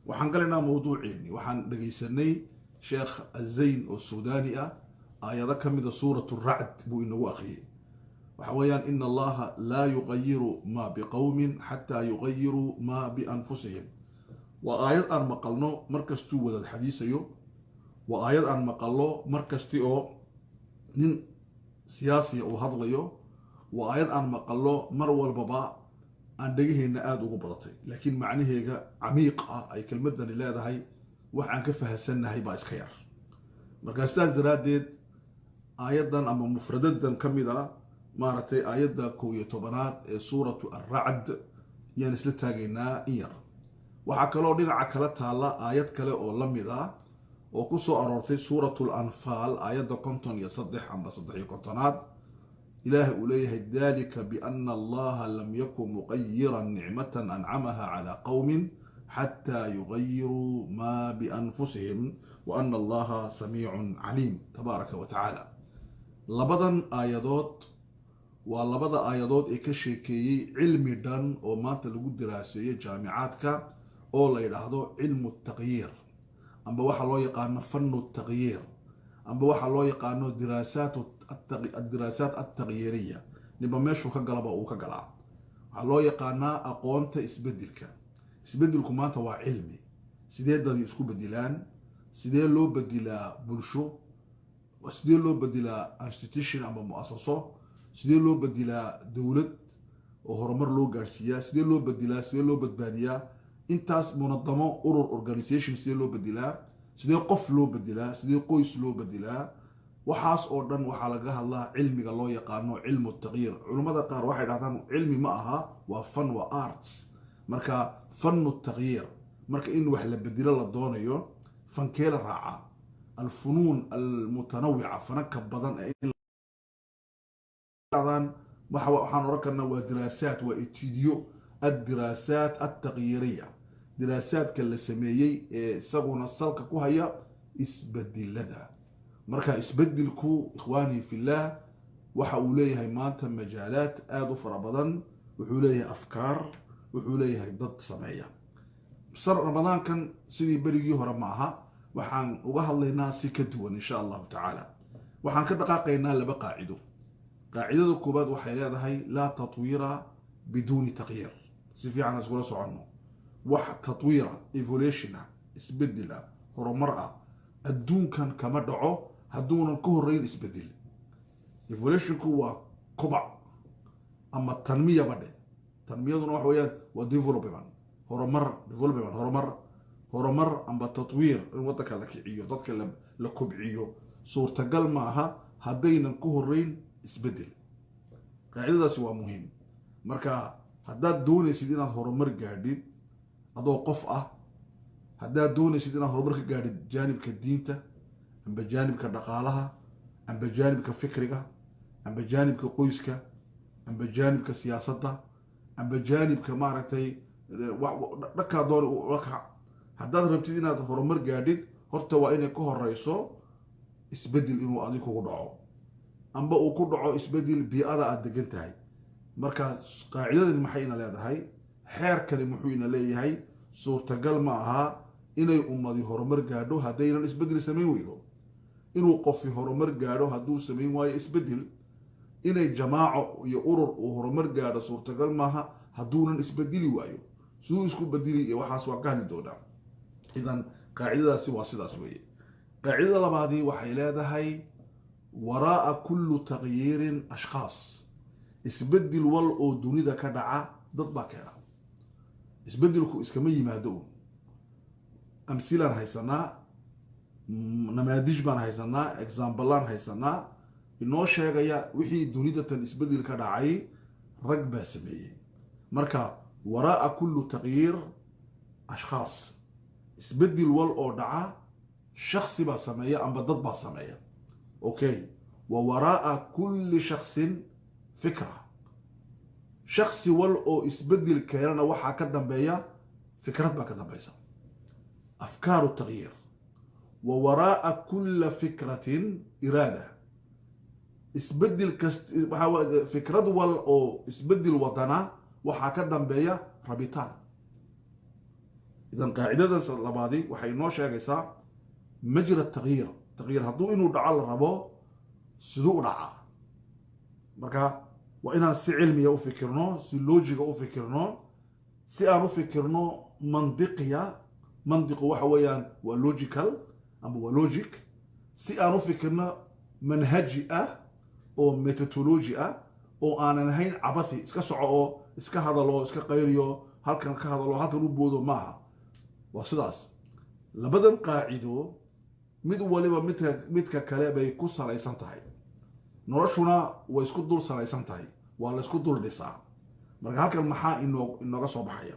waxaan galaynaa mawduuceennii waxaan dhegaysanay sheekh azayn oo suudaani ah aayado ka mida suuratu racd buu inagu akhriyey waxa weeyaan ina allaha laa yuqayiru maa biqowmin xataa yuqayiruu maa bianfusihim waa aayad aan maqalno markastuu wadaad xadiisayo waa aayad aan maqalno markasti oo nin siyaasiya uu hadlayo waa aayad aan maqalno mar walbaba aan dhegaheenna aada ugu badatay laakiin macnaheega camiiq ah ay kelmadani leedahay wax aan ka fahansannahay baa iska yar markaa sidaas daraaddeed aayaddan ama mufradadan ka mid a maaragtay aayadda 11aad ee suuratu arracd yaan isla taagaynaa in yar waxaa kaloo dhinaca kala taalla aayad kale oo la mid ah oo ku soo aroortay suuratu lanfaal aayadda 53 amba 53aad إله أوليه ذلك بأن الله لم يكن مغيرا نعمة أنعمها على قوم حتى يغيروا ما بأنفسهم وأن الله سميع عليم تبارك وتعالى لبضا آيادات ولبضا آيادات إكشيكي علمي دان وما تلقوا دراسية جامعاتك أو لا يلاحظوا علم التغيير أما واحد الله يقان فن التغيير أما واحد الله يقان الدراسات التغييرية نبا ماشو كقلبا أو كقلع الله يقانا أقوانت اسبدلك ما توا علمي سيدي دادي اسكو بدلان سيدي لو بدلا بلشو وسيدي لو بدلا انستيتيشن أما مؤسسة سيدي لو بدلا دولة وهرمر لو غارسيا سيدي لو بدبادية انتاس منظمة أورجانيزيشن سيدي لو بدلا سيدي قف لو بدلا سيدي قويس لو بدلا waxaas oo dhan waxaa laga hadlaa cilmiga loo yaqaano cilmu taqyiir culimada qaar waxay dhahdaan cilmi ma aha waa fan waa arts marka fanu taqyiir marka in wax la bedelo la doonayo fankee la raaca alfunuun almutanawica fanaka badan waxaan oran karnaa waa diraasaat waa etidiyo addiraasat altaqyiiriya diraasaadka la sameeyey ee isaguna salka ku haya isbedilada marka isbeddelku ikhwaani fillah waxa uu leeyahay maanta majaalaad aad u fara badan wuxuu leeyahay afkaar wuxuu leeyahay dad sameeya sar ramadaankan sidii berigii hore ma aha waxaan uga hadlaynaa si ka duwan insha allahu tacaala waxaan ka dhaqaaqaynaa laba qaacido qaacidada koobaad waxay leedahay laa tatwiira biduuni taqyiir si fiican iskula soconno wax tatwiira evolutiona isbeddel ah horumar ah adduunkan kama dhaco hadduunan ka horreyn isbedel evolutionku waa kobac ama tanmiya badhe tanmiyaduna waxa weeyaan waa horumar amba tatwiir in waddanka la kiciyo dadka la kobciyo suurtagal ma aha haddaynan ka horreyn isbedel qaacidadaasi waa muhiim marka haddaad doonaysid inaad horumar gaadhid adoo qof ah haddaad doonaysid inaad horumar ka gaadhid jaanibka diinta amba jaanibka dhaqaalaha amba jaanibka fikriga amba jaanibka qoyska amba jaanibka siyaasadda amba jaanibka maaragtay dhakaa doona wakac haddaad rabtid inaad horumar gaadhid horta waa inay ka horeyso isbedel inuu adig kugu dhaco amba uu ku dhaco isbedel bii-ada aada degan tahay marka qaacidadani maxay ina leedahay xeerkani muxuu ina leeyahay suurtagal ma aha inay ummadi horumar gaadho haddaynan isbedel samayn weydo inuu qofi horumar gaadho hadduu samayn waayo isbedel inay jamaaco iyo urur uu horumar gaadho suurtagal maaha hadduunan isbedeli waayo siduu isku bedeli iyo waxaas waa ka hadli doonaa idan qaacidadaasi waa sidaas weeye qaacidada labaadii waxay leedahay waraa'a kullu taqyiirin ashkhaas isbedel wal oo dunida ka dhaca dad baa keena isbedelku iskama yimaado amsilaan haysanaa namaadij baan haysanaa exaamblaan haysanaa inoo sheegaya wixii dunidatan isbedel ka dhacay rag baa sameeyey marka waraa'a kullu taqyiir ashkhaas isbedel wal oo dhaca shaksi baa sameeya amba dad baa sameeya okay wa waraa'a kulli shaksin fikra shaksi wal oo isbedel keenana waxaa ka dambeeya fikrad baa ka dambeysa أفكار التغيير ووراء كل فكرة إرادة اسبدل فكرة وال أو اسبدل وطنا وحكدا بيا ربيطان إذا قاعدة لبادي وحي نو شيغيسا مجرى التغيير هدو إنو دعا الربو سدو دعا مركا وإنا سي علمية أفكرنو سي لوجيكا أفكرنو سي أن أفكرنو منطقية منطق وحويان ولوجيكال أما ولوجيك سي أن أفكرنا منهجية أو ميتودولوجية أو أنا نهين عبثي إسكا سعو إسكا هذا إسكا قيريو هل كان كهذا لو هل تنبودو معها وصداس لبدن قاعدو mid waliba midka kale bay ku salaysan tahay noloshuna way isku dul salaysan tahay waa la isku dul dhisaa marka halkan maxaa inooga soo baxaya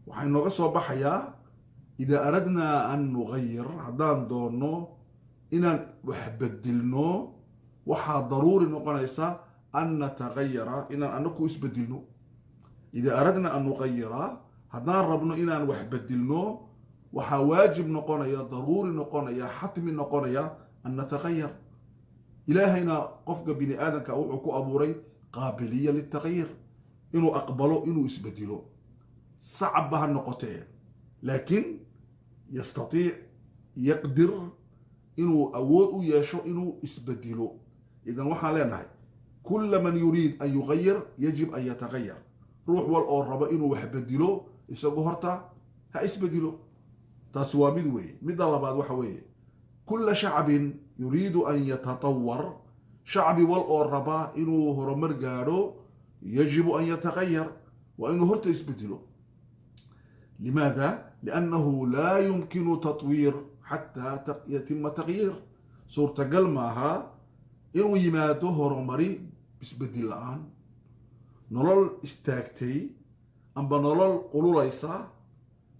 waxaa inooga soo baxaya ida aradna an nughayir haddaan doono inaan wax bedilno waxaa daruuri noqonaysa an natagayara inaan anaku isbedilno ida aradna an nughayira haddaan rabno inaan wax bedilno waxaa waajib noqonaya daruuri noqonaya xatmi noqonaya an natagayar ilaahayna qofka bini aadanka wuxuu ku abuuray qaabiliya litagayir inuu aqbalo inuu isbedilo sacab ha noqotee laakiin yastatiic yaqdir inuu awood u yeesho inuu isbedilo idan waxaan leenahay kulla man yuriid an yugayir yajib an yatagayar ruux wal oo rabo inuu wax bedilo isagu horta ha isbedilo taasi waa mid weeye midda labaad waxa weeye kulla shacbin yuriidu an yatatawar shacbi wal oo raba inuu horumar gaadho yajibu an yatagayar waa inuu horta isbedelo limaada liannahu laa yumkinu tatwiir xataa yatima tagyiir suurtagal maaha inuu yimaado horumari isbedel la-aan nolol istaagtay amba nolol qululaysa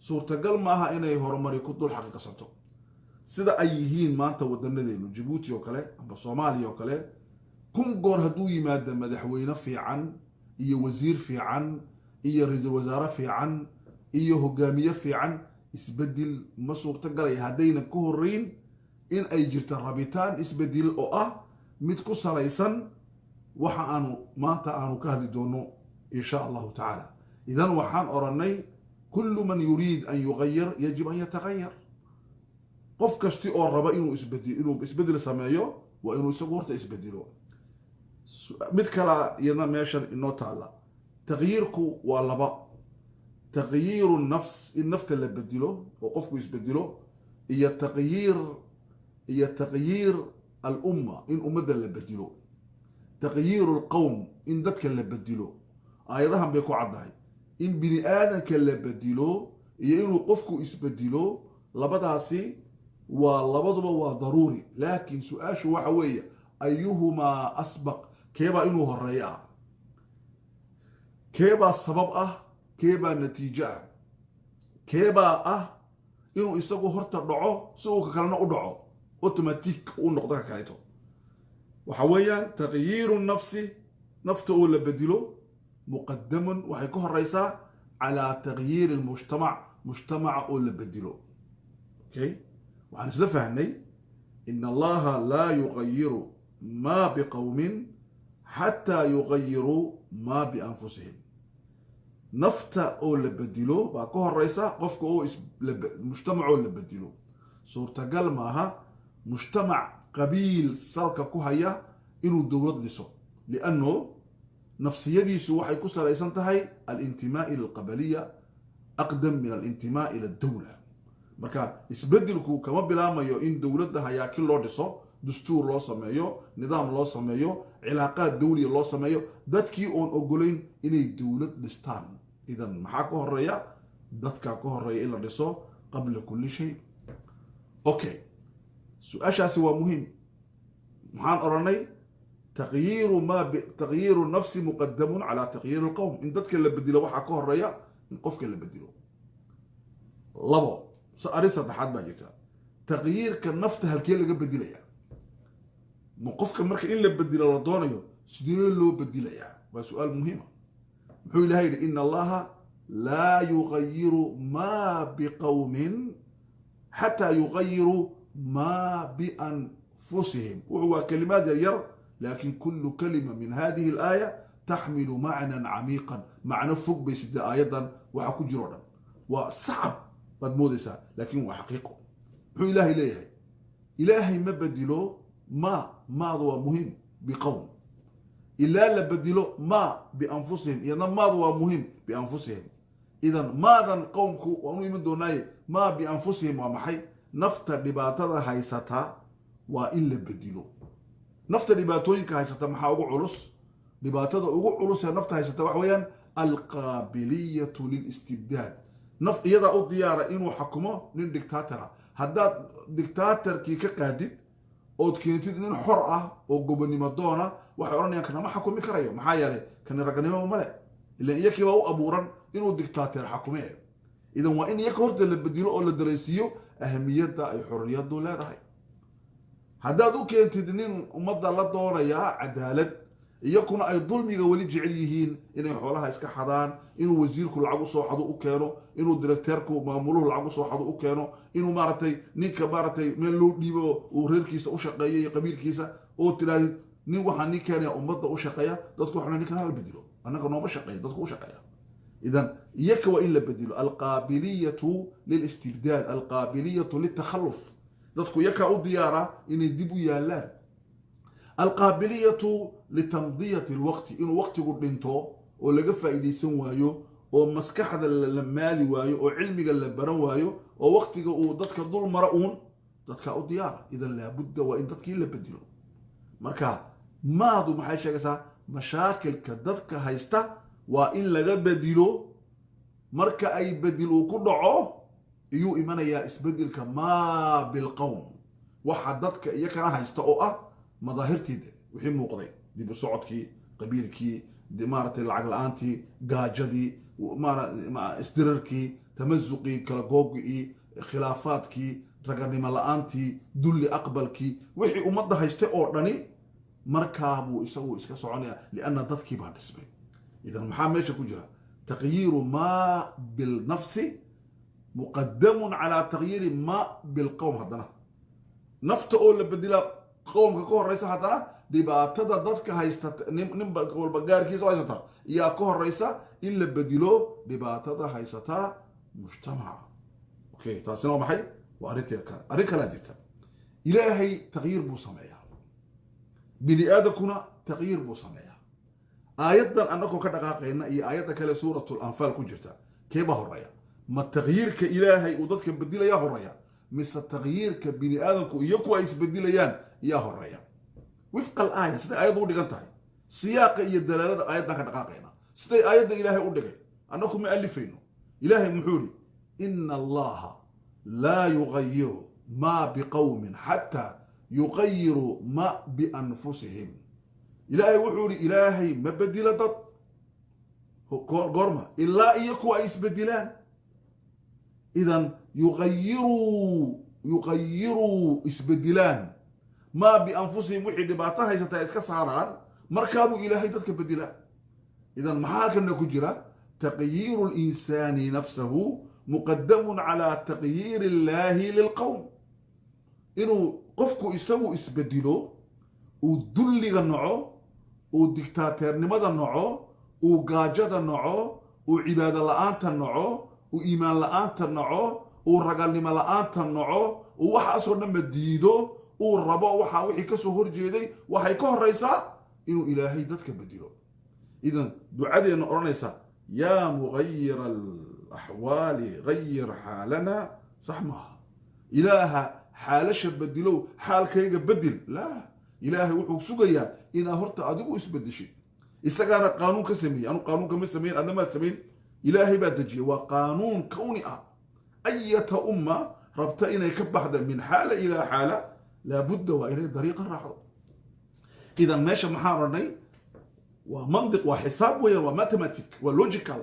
suurtagal maaha inay horumari ku dul xaqiiqsato sida ay yihiin maanta wadanadeenu Djibouti oo kale amba Soomaaliya oo kale kun goor hadduu yimaado madaxweyne fiican iyo wasiir fiican iyo ra'iisul wasaare fiican iyo hogaamiye fiican isbedel ma suurtagalay haddayna ku horeyn in ay jirto rabitaan isbedel oo ah mid ku salaysan waxa aanu maanta aanu ka hadli doono insha Allah ta'ala idan waxaan oranay كل من يريد أن يغير يجب أن يتغير قف كشتي أو ربا إنه إسبدل سمايو وإنه يسقورت إسبدله مثكلا ينا ماشن إنه تعالى تغييركو واللبا تغيير النفس اللي بدله وقفكو يسبدله هي تغيير الأمة إن أمد اللي بدله تغيير القوم إن دتك اللي بدله أيضا بيكو عضاي in bini aadanka la bedilo iyo inuu qofku isbedilo labadaasi waa labaduba waa daruuri laakiin su'aashu waxa weeye ayuhuma asbaq keeba inuu horeeyo keeba sabab ah keeba natiijo ah keeba ah inuu isagu horta dhaco si uu kalena u dhaco automatic uu noqdo ka kaleeto waxa weeyaan tagyiiru nafsi nafta oo la bedilo مقدم وحيكون الرئيسة على تغيير مجتمع أو بدلو اوكي وعن سلفها هني إن الله لا يغير ما بقوم حتى يغيروا ما بأنفسهم نفط أو بدلو باكوها الرئيسة قفك أو مجتمع أو بدلو صورة قال معها مجتمع قبيل سالك كوهيا إنو الدولة ديسو لأنه نفسيتي waxay ku salaysan tahay الانتماء الى القبليه اقدم من الانتماء الى الدوله marka isbedelku kama bilaamayo in dawladda hayaakil loo dhiso dastuur loo sameeyo nidaam loo sameeyo cilaaqaad dawliya loo sameeyo dadkii oon ogoleyn inay dawlad dhistaan idan maxaa ka horeeya dadka ka horeeya in la dhiso qabla kulli shay okay su'aashaasi waa muhiim maxaan oranay تغيير النفس مقدم على تغيير القوم إن دتك اللي بدله وحا كهريا إن قفك اللي بدله لبو سأريسا تحاد باجيتا تغيير كالنفط هالكي اللي بدله يعني موقفك مركا إن اللي بدله لدونيو سديلو بدله يعني وسؤال مهم محو لهيدا إن الله لا يغير ما بقوم حتى يغيروا ما بأنفسهم وهو كلمات ير لكن كل كلمة من هذه الآية تحمل معنى عميقا معنى فوق بيسد أيضا وحكو جرودا وصعب موديسا لكن هو حقيقه هو إلهي ليه إلهي ما بدلو ما هو مهم بقوم إلا لبدلو ما بأنفسهم إذا ما هو مهم بأنفسهم إذا ماذا قومك وأنو من دوناي ما بأنفسهم ومحي نفط دباتة هايستا وإلا بدلو نفط دباتوينك هايستا محا أقو علوس دباتة أقو علوس نفط هايستا وحويا القابلية للاستبداد نفط يضع الديارة إنو حكمه من دكتاترة هذا دكتاتر كي كقادد ood keentid nin xor ah oo gobonimo doona waxay oranayaan kana ma xukumi karayo maxaa yeelay kan raganimo male ilaa iyakii baa u abuuran inuu dictator xukumeeyo idan waa in iyaka horta la bedelo oo la dareysiyo ahamiyadda ay xorriyadu leedahay haddaad u keentid nin ummadda la doonaya cadaalad iyakuna ay dulmiga wali jecel yihiin inay xoolaha iska xadaan inuu wasiirku lacag u soo xado u keeno inuu directeerku maamuluhu lacag u soo xado u keeno inuu maartay ninka maartay meel loo dhiibo uu reerkiisa u shaqeeyay qabiilkiisa oo tiraahdo nin waxa nin keenaya ummadda u shaqeeya dadku waxna ninkan hal bedelo annaga nooma shaqeeyo dadku u shaqeeya idan iyaka waa in la bedelo alqaabiliyatu lilistibdaad alqaabiliyatu liltakhalluf dadku iyaka u diyaara inay dib u yaalaan القابلية لتمضية الوقت إنه وقت قدنتو ولقى فايدة سوايو ومسكحة المالي وايو وعلمي اللبران وايو ووقت ضدك الظلم مرؤون ضدك الديار إذا لابد وإن ضدك إلا بدلو مركا ما ضو محايشة كسا مشاكل كضدك هايستا وإن لقى بدلو مركا أي بدلو كدعو يو إيمانا يا اسبدلك ما بالقوم وحددك إياك أنا هايستا مظاهرتي وحي موقضي دي بصعدكي قبيلكي دي مارة العقل أنتي قاجدي مع استرركي تمزقي كلاقوقي خلافاتكي رقرني ملا أنتي دولي أقبلكي وحي أمضها هيستي أوردني مركابو يسوي إسكا سعونيا لأن ضدكي بعد اسمي إذا محاميشة كجرة تغيير ما بالنفس مقدم على تغيير ما بالقوم هذا نفط أول بدلا قومك كهر رئيسة حتى دبعتها ضدك هيستا نم والبجار كيس هيستا يا كهر رئيسة إلا بدلو دبعتها هيستا مجتمع أوكي تاسنا محي وأريك لا ديتا إلهي تغيير بوصمية بني آدكنا تغيير بوصمية آياتنا أنكم كدقاقنا هي آياتنا كلا سورة الأنفال كجرتا كيف هريا ما التغيير كإلهي وضدك بدل يا هريا مثل التغيير كبني آدمكم يكو أيس بدليان يا هريا وفق الآية سيدي آية دو ديغانتاي سياق إيا الدلالة آياتنا كدقاقنا سيدي آيات إلهي أودغي أنكم مؤلفينه إلهي محوري إن الله لا يغير ما بقوم حتى يغيروا ما بأنفسهم إلهي وحوري إلهي ما بدل ضد قرمة إلا إيكو أيس بدلان إذن يغيروا إسبدلان ما بأنفسهم وحي دباتها يستا إسكا ساران مركابوا إلهي تدك بدلان إذن محاكا نكجرة تغيير الإنسان نفسه مقدم على تغيير الله للقوم إنه قفكو يسوي إسبدلو ودلغ النوعو وديكتاتير نمد النوعو وقاجد النوعو وعبادة لآنت النوعو وإيمان لآنت النوعو ورقالنما لآنت النوعو ووحا أسرنا مديدو وربا وحي كسو هرجيدي وحي كهر ريسا إنو إلهي دادك بديلو إذن دعادي أنه أرانيسا يا مغير الأحوال غير حالنا صح ما إله حالش بديلو حال كيغا بدل لا إلهي وحو سوغيا إنا هرتا أدقو إسبدشي إساقانا قانون كسمي أنو قانون كمي سمين أنا ما سمين إلهي باتجي وقانون كوني أية أمة ربط إنا يكبح من حالة إلى حالة لابد وإليه طريقا راحوا إذا ماشي محارني ومنطق وحساب وماتيماتيك ولوجيكال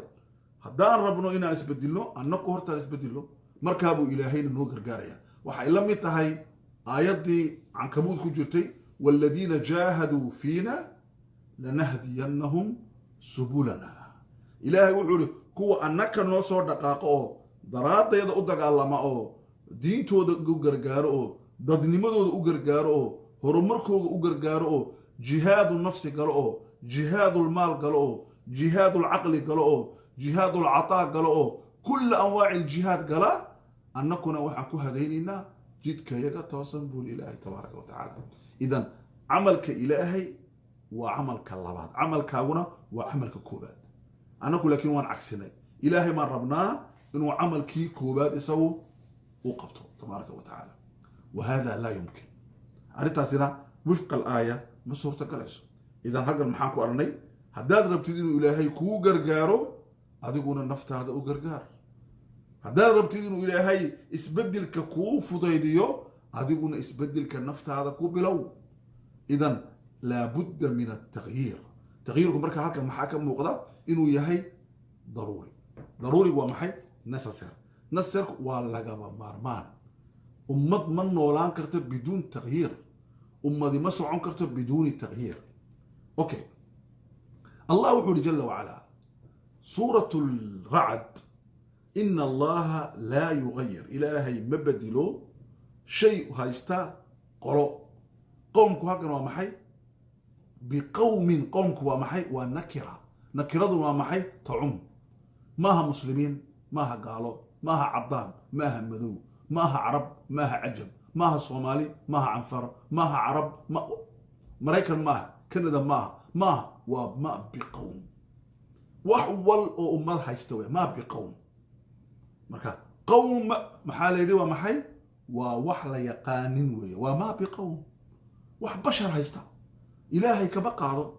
هدان ربنا إنا نسبدلو أنكو هرتا نسبدلو مركابو إلهين النوغر قاريا وحا إلا ميتهاي آيات دي عن كمود كجرتي والذين جاهدوا فينا لنهدينهم سبولنا إلهي وحولي كوا أنك نوصور دقاقه دراد يدا أدقى اللما دينتو دقو غرغارو دادنمدو دقو غرغارو هرمركو دقو غرغارو جهاد النفس قالو جهاد المال قالو جهاد العقل قالو جهاد العطاء قالو كل أنواع الجهاد قالا أنكنا وحكو هذيننا جد كيغا توصن بول إلهي تبارك وتعالى. إذن عملك إلهي وعملك اللبات، عملك هنا وعملك كوبات. أنكو لكن وان عكسنا إلهي ما ربنا إنه عمل كي كوبات يسوي وقبته تبارك وتعالى، وهذا لا يمكن. أريتاسنا وفق الآية مسورة كلاس. إذا هذا المحاكو أرني هداد ربتدين إلهي كو غرغارو أدقون النفط هذا غرغار. هداد ربتدين إلهي اسبدل ككو فضيديو أدقون اسبدل كالنفط هذا كو بلو. إذا لابد من التغيير. تغييركم بركة هكا المحاكم موقضة إنه يهي ضروري ومحي نسر واللغة مارمان. أمد من نولان كرتب بدون تغيير، أمد ما سعون كرتب بدون تغيير. أوكي، الله وحده جل وعلا سورة الرعد إن الله لا يغير إلهي مبدلو شيء هايستا قلو قومك هكذا ومحي بقوم قومك ومحي ونكرة ومحي تعم ماها مسلمين ماها قالوا ماها عبدان ماها مذو ماها عرب ماها عجم ماها صومالي ماها عنفر ماها عرب ما مريكان ماها كندا ماها وما بقوم وحول او امه هيستوي ما بقوم مركا قوم محاليدي ومحي ووحلا يقانين وي وما بقوم وح بشر هيستا الهي كبقاضو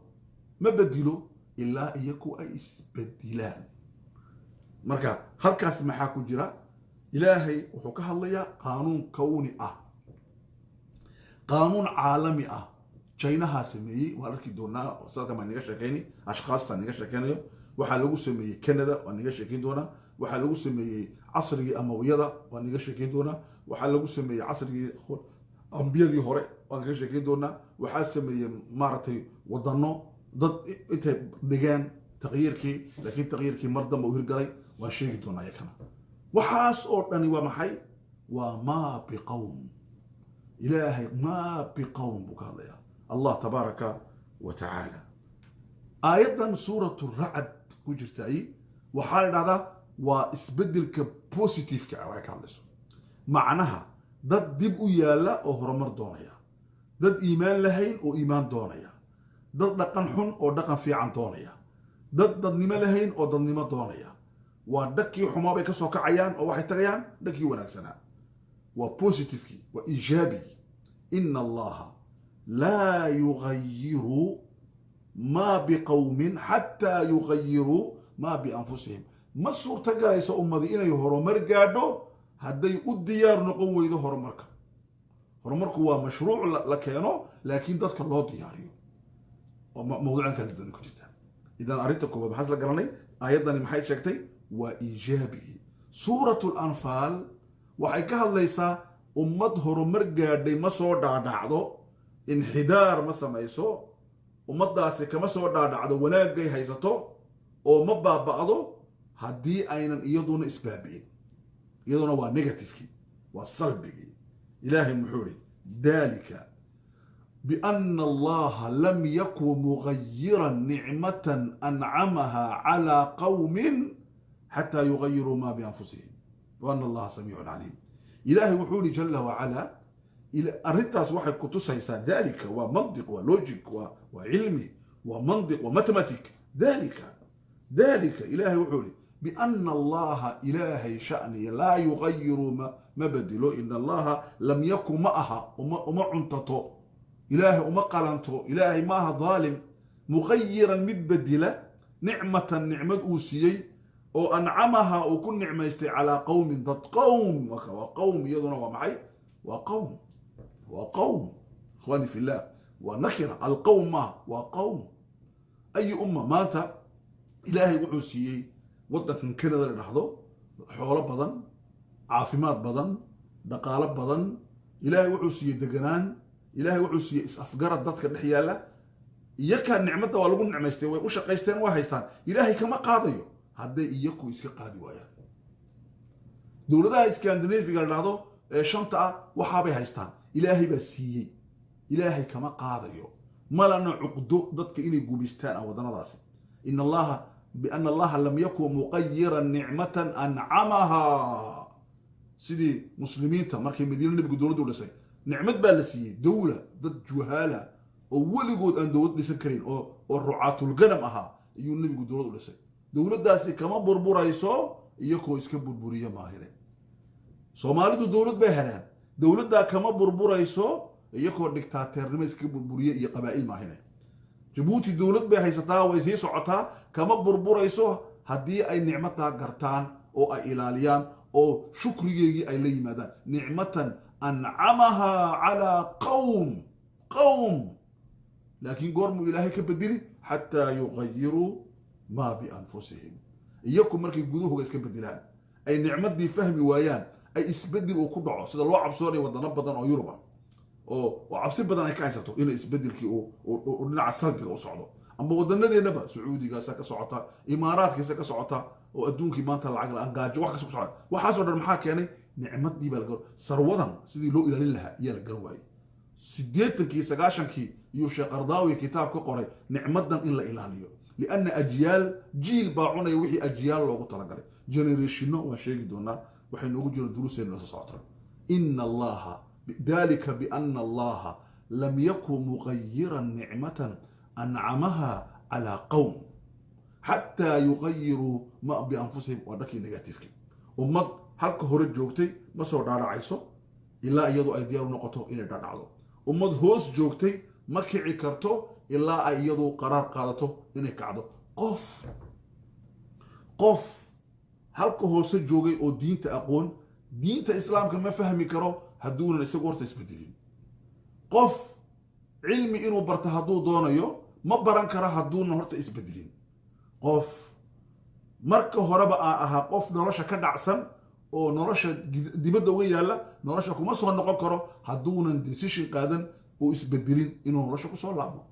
ما بدلو الا يكو اي اسبدلان مركا halkaas maxaa ku jira ilaahay wuxuu ka hadlayaa qaanuun kawni ah qaanuun caalami ah Chinaha sameeyay waa arki doonaa wasalka ma niga sheekayni ashqaasta niga sheekaynayo waxa lagu sameeyay Canada waa niga sheekayn doonaa waxa lagu sameeyay casrigii amawiyada waa niga sheekayn doonaa waxa lagu sameeyay casrigii ambiyadii hore waa niga sheekayn doonaa waxa sameeyay maaratay wadano dad intay dhigaan taqyiirkii laakiin taqyiirkii mar dambe uu hirgalay waa sheegi doonaa yakana waxaas oo dhani waa maxay waa ma biqawm ilaahay ma biqawm bukadaya الله تبارك وتعالى. آية سورة الرعد كجرتاي وحال هذا واسبدل كبوزيتيف كأراك على معناها ضد دب ويالا أو هرمر دونيا ضد إيمان لهين أو إيمان دونيا ضد دقن حن أو دقن في عن دونيا ضد نما لهين أو ضد نما دونيا ودكي حما بك سوك عيان أو واحد تغيان دكي ونكسنا وبوزيتيف وإيجابي إن الله لا يغير ما بقوم حتى يغيروا ما بأنفسهم ما الصورة تقرأ أمدي إنا يهرو مرقادو هدي الديار نقوي ذو هرمرك هو مشروع لكيانو لكن ذاتك الله دياريو موضوعا كان جدا جدا إذا أردتكم بحث لقراني أيضا محايد شكتي وإيجابي سورة الأنفال وحيكها ليس أمد هرمرقادي ما صور دعدو انحدار ما سميسو ومداسي كما سو دادعدو وناغي هيساتو او ما بابعدو هدي اينن ايدون اسبابين ايدون وا نيجاتيفكي والسلبي الهي محوري ذلك بان الله لم يكن مغيرا نعمه انعمها على قوم حتى يغيروا ما بانفسهم وان الله سميع عليم الهي محوري جل وعلا إلى أرنتاس واحد كتوسا ذلك ومنطق ولوجيك وعلمي ومنطق وماتماتيك ذلك إلهي وحولي بأن الله إلهي شأني لا يغير ما بدلو إن الله لم يكن معها وما عنتطو إلهي وما قلنتو إلهي ماها ظالم مغيرا متبدلة نعمة أوسيي وأنعمها وكن نعمة يستي على قوم ضد قوم وقوم يضنا ومعي وقوم إخواني في الله ونكرة القوم وقوم أي أمة مات إلهي وحسيي وضك من كندا لنحضو حول بدن عافمات بدن دقالة بدن إلهي وحسيي دقنان إلهي وحسيي أفقرت ضدك الحيالة إياكا نعمته ولقون نعمة يستوي وشقيستان وهيستان إلهي كما قاضيو هذا إياكو يسكي قاضي ويا دولة إسكندنافيا لنحضو شنطة وحابي هيستان إلهي بسيي إلهي كما قاضيو ما لنا عقدو ضدك إني قوبيستان أو دنضاسي إن الله بأن الله لم يكن مغيرا نعمة أنعمها sidii muslimiinta markay madiina nabigu dowladda u dhisay nicmad baa la siiyey dowla dad juhaala oo weligood aan dowlad dhisan karin oo rucaatul ganam ahaa ayuu nabigu dowlad u dhisay dowladdaasi kama burburayso iyagoo iska burburiya maahine soomaalidu dowlad bay heleen dowladdaa kama burburayso iyagoo dictaateernimo iska burburiya iyo qabaa'il maahine jabuuti dowlad bay haysataa way sii socotaa kama burburayso haddii ay nicmadaa gartaan oo ay ilaaliyaan oo shukrigeegii ay la yimaadaan nicmatan ancamaha calaa qawm laakiin goormuu ilaahay ka bedeli xataa yuqayiruu maa bianfusihim iyaku markay gudahooga iska bedelaan ay nicmadii fahmi waayaan ay isbedel uu ku dhaco sida loo cabsoonayo wadano badan oo yuruba oo cabsi badan ay ka haysato inay isbedelkii uu dhinaca salbiga u socdo ama wadanadeennaba sacuudigaasa ka socota imaaraadkiisa ka socota oo adduunkii maanta lacag la-aan gaajo wax kasta ku socda waxaasoo dhan maxaa keenay nicmadii baa laga sarwadan sidii loo ilaalin lahaa ayaa la garan waayey 80kii 90kii iyo sheekh Qardaawi kitaab ka qoray nicmadan in la ilaaliyo lianna ajyaal jiil baa cunaya wixii ajyaal loogu talagalay generationno waan sheegi doonaa waxay noogu jiro duruuseen la socota inna allaha ذلك بأن الله لم يكن مغيرا نعمة أنعمها على قوم حتى يغيروا ما بأنفسهم ودكي نيجاتيفكي ومد هلك هورد جوجتي ما صار دار عيسو إلا يدو أيديار نقطه إلى دار عضو ومد هوس جوجتي ما كعي كرتو إلا يدو قرار قادته إنه كعدو قف هلك هوس جوجي أو دين تأقون دين الإسلام كما فهمي كرو هدونا isagu horta isbedelin qof cilmi inuu barto haduu doonayo ma baran kara haduuna horta isbedelin qof marka horeba aha qof nolosha ka dhacsan oo nolosha dibadda uga yaala nolosha kuma soo noqon karo haduuna decision qaadan oo isbedelin inuu nolosha ku soo laabo